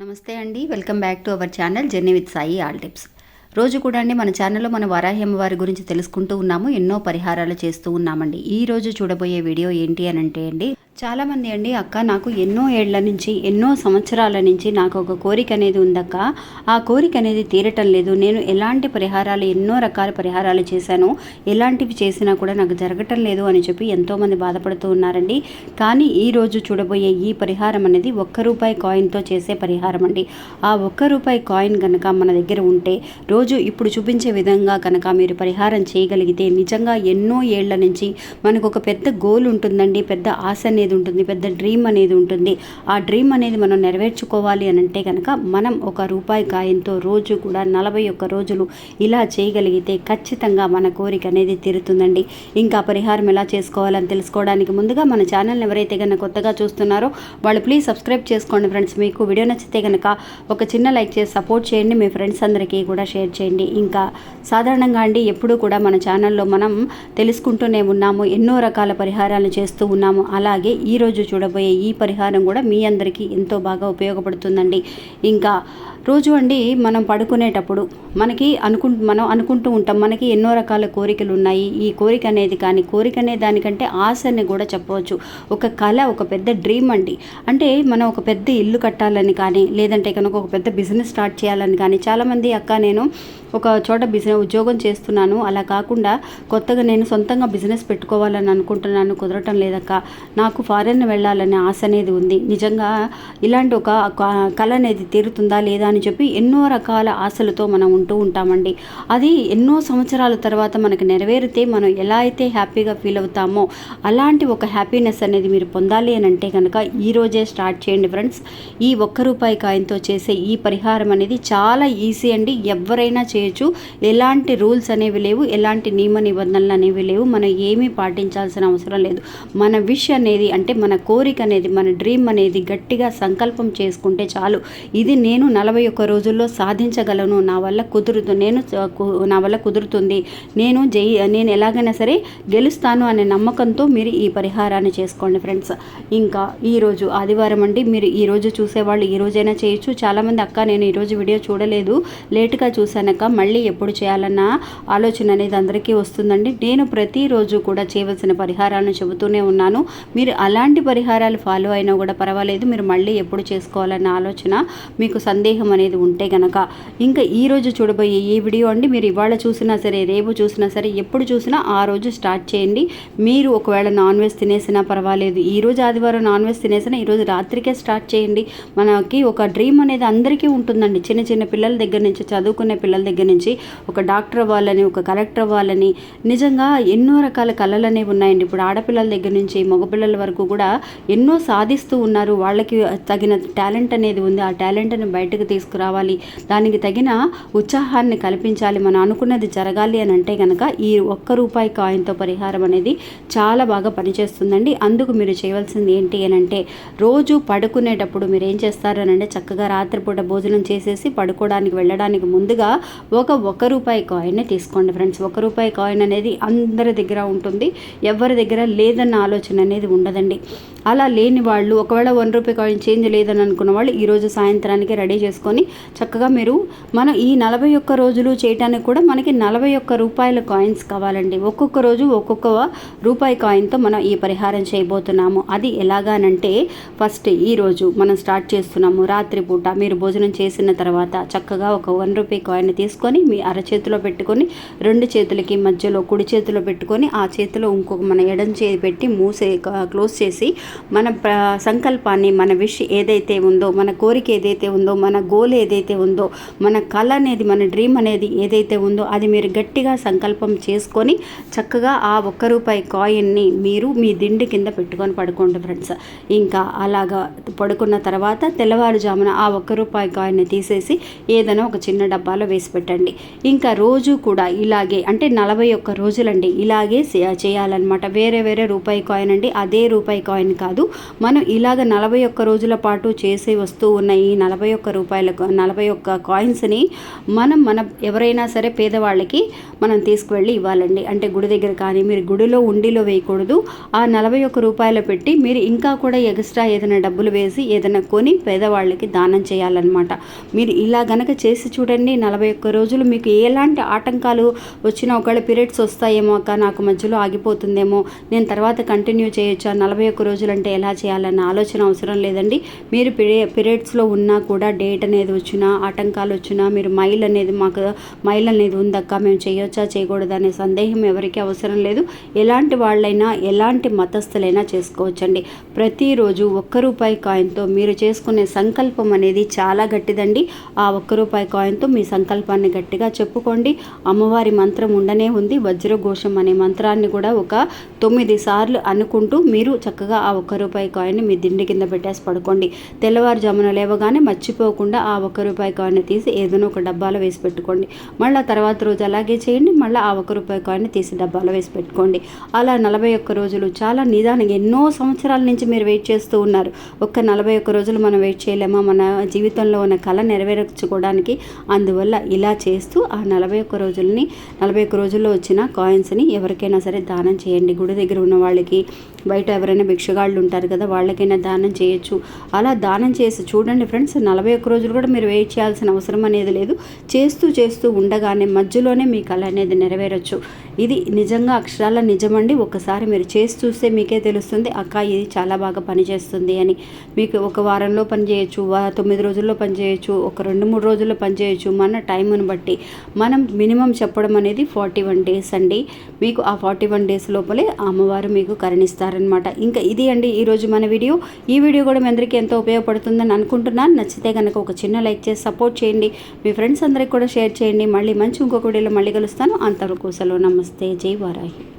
నమస్తే అండి, welcome back to our channel journey with Sai all tips. రోజు కూడా అండి మన ఛానల్లో మన వరాహి అమ్మవారి గురించి తెలుసుకుంటూ ఉన్నాము, ఎన్నో పరిహారాలు చేస్తూ ఉన్నామండి. ఈ రోజు చూడబోయే వీడియో ఏంటి అని అంటే అండి, చాలామంది అండి అక్క నాకు ఎన్నో ఏళ్ల నుంచి ఎన్నో సంవత్సరాల నుంచి నాకు ఒక కోరిక అనేది ఉందక్క, ఆ కోరిక అనేది తీరటం లేదు. నేను ఎలాంటి పరిహారాలు ఎన్నో రకాల పరిహారాలు చేశాను, ఎలాంటివి చేసినా కూడా నాకు జరగటం లేదు అని చెప్పి ఎంతోమంది బాధపడుతూ ఉన్నారండి. కానీ ఈరోజు చూడబోయే ఈ పరిహారం అనేది ₹1 కాయిన్తో చేసే పరిహారం అండి. ఆ ₹1 కాయిన్ కనుక మన దగ్గర ఉంటే రోజు ఇప్పుడు చూపించే విధంగా కనుక మీరు పరిహారం చేయగలిగితే నిజంగా ఎన్నో ఏళ్ల నుంచి మనకు ఒక పెద్ద గోల్ ఉంటుందండి, పెద్ద ఆశ అనేది ఉంటుంది, పెద్ద డ్రీమ్ అనేది ఉంటుంది. ఆ డ్రీమ్ అనేది మనం నెరవేర్చుకోవాలి అని అంటే కనుక మనం ₹1 కాయిన్తో రోజు కూడా 41 రోజులు ఇలా చేయగలిగితే ఖచ్చితంగా మన కోరిక అనేది తీరుతుందండి. ఇంకా పరిహారం ఎలా చేసుకోవాలని తెలుసుకోవడానికి ముందుగా మన ఛానల్ని ఎవరైతే కనుక కొత్తగా చూస్తున్నారో వాళ్ళు ప్లీజ్ సబ్స్క్రైబ్ చేసుకోండి ఫ్రెండ్స్. మీకు వీడియో నచ్చితే కనుక ఒక చిన్న లైక్ చేసి సపోర్ట్ చేయండి, మీ ఫ్రెండ్స్ అందరికీ కూడా షేర్ చేయండి. ఇంకా సాధారణంగా అండి ఎప్పుడు కూడా మన ఛానల్లో మనం తెలుసుకుంటూనే ఉన్నాము, ఎన్నో రకాల పరిహారాలు చేస్తూ ఉన్నాము. అలాగే ఈరోజు చూడబోయే ఈ పరిహారం కూడా మీ అందరికీ ఎంతో బాగా ఉపయోగపడుతుందండి. ఇంకా రోజు అండి మనం పడుకునేటప్పుడు మనం అనుకుంటూ ఉంటాం మనకి ఎన్నో రకాల కోరికలు ఉన్నాయి. ఈ కోరిక అనేది కానీ కోరిక అనే దానికంటే ఆశ అని కూడా చెప్పవచ్చు. ఒక కళ, ఒక పెద్ద డ్రీమ్ అండి. అంటే మనం ఒక పెద్ద ఇల్లు కట్టాలని కానీ, లేదంటే కనుక ఒక పెద్ద బిజినెస్ స్టార్ట్ చేయాలని కానీ, చాలామంది అక్క నేను ఒక చోట ఉద్యోగం చేస్తున్నాను, అలా కాకుండా కొత్తగా నేను సొంతంగా బిజినెస్ పెట్టుకోవాలని అనుకుంటున్నాను, కుదరటం లేదక్క, నాకు ఫారెన్ వెళ్ళాలనే ఆశ అనేది ఉంది, నిజంగా ఇలాంటి ఒక కళ అనేది తీరుతుందా లేదా అని చెప్పి ఎన్నో రకాల ఆశలతో మనం ఉంటూ ఉంటామండి. అది ఎన్నో సంవత్సరాల తర్వాత మనకు నెరవేరితే మనం ఎలా అయితే హ్యాపీగా ఫీల్ అవుతామో అలాంటి ఒక హ్యాపీనెస్ అనేది మీరు పొందాలి అని అంటే కనుక ఈరోజే స్టార్ట్ చేయండి ఫ్రెండ్స్. ఈ ₹1 కాయిన్తో చేసే ఈ పరిహారం అనేది చాలా ఈజీ అండి, ఎవరైనా చేయొచ్చు. ఎలాంటి రూల్స్ అనేవి లేవు, ఎలాంటి నియమ నిబంధనలు అనేవి లేవు, మనం ఏమీ పాటించాల్సిన అవసరం లేదు. మన విష్ అనేది అంటే మన కోరిక అనేది, మన డ్రీమ్ అనేది గట్టిగా సంకల్పం చేసుకుంటే చాలు. ఇది నేను 41 రోజుల్లో సాధించగలను, నా వల్ల కుదురుతుంది, నేను ఎలాగైనా సరే గెలుస్తాను అనే నమ్మకంతో మీరు ఈ పరిహారాన్ని చేసుకోండి ఫ్రెండ్స్. ఇంకా ఈరోజు ఆదివారం అండి, మీరు ఈరోజు చూసేవాళ్ళు ఈ రోజైనా చేయొచ్చు. చాలామంది అక్క నేను ఈరోజు వీడియో చూడలేదు, లేటుగా చూశానక్క, మళ్ళీ ఎప్పుడు చేయాలన్న ఆలోచన అనేది అందరికీ వస్తుందండి. నేను ప్రతిరోజు కూడా చేయవలసిన పరిహారాలను చెబుతూనే ఉన్నాను. మీరు అలాంటి పరిహారాలు ఫాలో అయినా కూడా పర్వాలేదు, మీరు మళ్ళీ ఎప్పుడు చేసుకోవాలన్న ఆలోచన మీకు సందేహం అనేది ఉంటే గనక ఇంకా ఈరోజు చూడబోయే ఈ వీడియో అండి, మీరు ఇవాళ చూసినా సరే, రేపు చూసినా సరే, ఎప్పుడు చూసినా ఆ రోజు స్టార్ట్ చేయండి. మీరు ఒకవేళ నాన్ వెజ్ తినేసినా పర్వాలేదు, ఈరోజు ఆదివారం నాన్ వెజ్ తినేసినా ఈరోజు రాత్రికే స్టార్ట్ చేయండి. మనకి ఒక డ్రీమ్ అనేది అందరికీ ఉంటుందండి, చిన్న చిన్న పిల్లల దగ్గర నుంచి, చదువుకునే పిల్లల దగ్గర నుంచి, ఒక డాక్టర్ అవ్వాలని, ఒక కలెక్టర్ అవ్వాలని, నిజంగా ఎన్నో రకాల కళలు అనేవి ఉన్నాయండి. ఇప్పుడు ఆడపిల్లల దగ్గర నుంచి మగపిల్లల వరకు కూడా ఎన్నో సాధిస్తూ ఉన్నారు. వాళ్ళకి తగిన టాలెంట్ అనేది ఉంది, ఆ టాలెంట్ని బయటకు తీసుకురావాలి, దానికి తగిన ఉత్సాహాన్ని కల్పించాలి, మనం అనుకున్నది జరగాలి అని అంటే కనుక ఈ ₹1 కాయిన్తో పరిహారం అనేది చాలా బాగా పనిచేస్తుందండి. అందుకు మీరు చేయవలసింది ఏంటి అని అంటే, రోజు పడుకునేటప్పుడు మీరు ఏం చేస్తారనంటే చక్కగా రాత్రిపూట భోజనం చేసేసి పడుకోవడానికి వెళ్ళడానికి ముందుగా ₹1 కాయిన్ని తీసుకోండి ఫ్రెండ్స్. ₹1 కాయిన్ అనేది అందరి దగ్గర ఉంటుంది, ఎవరి దగ్గర లేదన్న ఆలోచన అనేది ఉండదండి. అలా లేని వాళ్ళు, ఒకవేళ ₹1 కాయిన్ చేంజ్ లేదని అనుకున్న వాళ్ళు ఈరోజు సాయంత్రానికి రెడీ చేసుకొని చక్కగా మనం ఈ 41 రోజులు చేయడానికి కూడా మనకి ₹41 కాయిన్స్ కావాలండి. ఒక్కొక్క రోజు ఒక్కొక్క ₹1 కాయిన్తో మనం ఈ పరిహారం చేయబోతున్నాము. అది ఎలాగానంటే, ఫస్ట్ ఈరోజు మనం స్టార్ట్ చేస్తున్నాము. రాత్రిపూట మీరు భోజనం చేసిన తర్వాత చక్కగా ఒక ₹1 కాయిన్ తీసుకొని మీ అరచేతిలో పెట్టుకొని, 2 చేతులకి మధ్యలో కుడి చేతిలో పెట్టుకొని, ఆ చేతిలో ఇంకొక మన ఎడం చేతి పెట్టి క్లోజ్ చేసి మన సంకల్పాన్ని, మన విష్ ఏదైతే ఉందో, మన కోరిక ఏదైతే ఉందో, మన గోల్ ఏదైతే ఉందో, మన కళ అనేది, మన డ్రీమ్ అనేది ఏదైతే ఉందో అది మీరు గట్టిగా సంకల్పం చేసుకొని చక్కగా ఆ ₹1 కాయిన్ని మీరు మీ దిండి కింద పెట్టుకొని పడుకోండి ఫ్రెండ్స్. ఇంకా అలాగా పడుకున్న తర్వాత తెల్లవారుజామున ఆ ₹1 కాయిన్ని తీసేసి ఏదైనా ఒక చిన్న డబ్బాలో వేసి పెట్టండి. ఇంకా రోజు కూడా ఇలాగే, అంటే 41 రోజులండి ఇలాగే చేయాలన్నమాట. వేరే ₹1 కాయిన్ అండి, అదే రూపాయి కాయిన్ కాదు. మనం ఇలాగ 41 రోజుల పాటు చేసి వస్తూ ఉన్న ఈ 41 కాయిన్స్ని మనం ఎవరైనా సరే పేదవాళ్ళకి మనం తీసుకువెళ్ళి ఇవ్వాలండి. అంటే గుడి దగ్గర కానీ, మీరు గుడిలో ఉండిలో వేయకూడదు. ఆ 41 రూపాయలు పెట్టి మీరు ఇంకా కూడా ఎక్స్ట్రా ఏదైనా డబ్బులు వేసి ఏదైనా కొని పేదవాళ్ళకి దానం చేయాలన్నమాట. మీరు ఇలా గనక చేసి చూడండి, 41 రోజులు మీకు ఎలాంటి ఆటంకాలు వచ్చినా, ఒకవేళ పీరియడ్స్ వస్తాయేమో అక్క, నాకు మధ్యలో ఆగిపోతుందేమో, నేను తర్వాత కంటిన్యూ చేయొచ్చా, 41 రోజులు అంటే ఎలా చేయాలన్న ఆలోచన అవసరం లేదండి. మీరు పీరియడ్స్లో ఉన్నా కూడా డేట్ అనేది వచ్చినా, ఆటంకాలు వచ్చినా, మీరు మైల్ అనేది ఉందక్క, మేము చేయొచ్చా చేయకూడదు అనే సందేహం ఎవరికి అవసరం లేదు. ఎలాంటి వాళ్ళైనా, ఎలాంటి మతస్థులైనా చేసుకోవచ్చండి. ప్రతిరోజు 1 రూపాయి కాయిన్తో మీరు చేసుకునే సంకల్పం అనేది చాలా గట్టిదండి. ఆ 1 రూపాయి కాయిన్తో మీ సంకల్పాన్ని గట్టిగా చెప్పుకోండి. అమ్మవారి మంత్రం ఉండనే ఉంది, వజ్రఘోషం అనే మంత్రాన్ని కూడా ఒక 9 సార్లు అనుకుంటూ మీరు చక్కగా ఆ 1 రూపాయి కాయిన్ని మీ దిండి కింద పెట్టేసి పడుకోండి. తెల్లవారుజామున లేవగానే మర్చిపోకుండా ఆ 1 రూపాయి కాయిన్ని తీసి ఏదైనా ఒక డబ్బాలో వేసి పెట్టుకోండి. మళ్ళీ తర్వాత రోజు అలాగే చేయండి. మళ్ళీ ఆ 1 రూపాయి కాయిన్ని తీసి డబ్బాలో వేసి పెట్టుకోండి. అలా 41 రోజులు చాలా నిదానంగా, ఎన్నో సంవత్సరాల నుంచి మీరు వెయిట్ చేస్తూ ఉన్నారు. ఒక్క 41 రోజులు మనం వెయిట్ చేయలేమా మన జీవితంలో ఉన్న కళ నెరవేర్చుకోవడానికి? అందువల్ల ఇలా చేస్తూ ఆ 41 రోజుల్లో వచ్చిన కాయిన్స్ని ఎవరికైనా సరే దానం చేయండి. గుడి దగ్గర ఉన్న వాళ్ళకి, బయట ఎవరైనా భిక్షగాళ్ళు ఉంటారు కదా, వాళ్ళకైనా దానం చేయొచ్చు. అలా దానం చేసి చూడండి ఫ్రెండ్స్, 41 రోజులు కూడా మీరు వెయిట్ చేయాల్సిన అవసరం అనేది లేదు. చేస్తూ ఉండగానే మధ్యలోనే మీ కళ అనేది నెరవేరొచ్చు. ఇది నిజంగా అక్షరాల నిజమండి. ఒకసారి మీరు చేసి చూస్తే మీకే తెలుస్తుంది, అక్క ఇది చాలా బాగా పనిచేస్తుంది అని. మీకు ఒక వారంలో పనిచేయచ్చు, 9 రోజుల్లో పనిచేయచ్చు, ఒక 2-3 రోజుల్లో పనిచేయచ్చు. మన టైంను బట్టి మనం మినిమం చెప్పడం అనేది 41 డేస్ అండి. మీకు ఆ 41 డేస్ లోపలే అమ్మవారు మీకు కరుణిస్తారనమాట. ఇంకా ఇది అండి ఈరోజు మన వీడియో. ఈ వీడియో కూడా మీ అందరికీ ఎంతో ఉపయోగపడుతుందని అనుకుంటున్నాను. నచ్చితే కనుక ఒక చిన్న లైక్ చేసి సపోర్ట్ చేయండి. మీ ఫ్రెండ్స్ అందరికి కూడా షేర్ చేయండి. మళ్ళీ ఇంకొక వీడియోలో మళ్ళీ కలుస్తాను. అంతవరకు సెలవు. నమస్తే. జై వారాహి.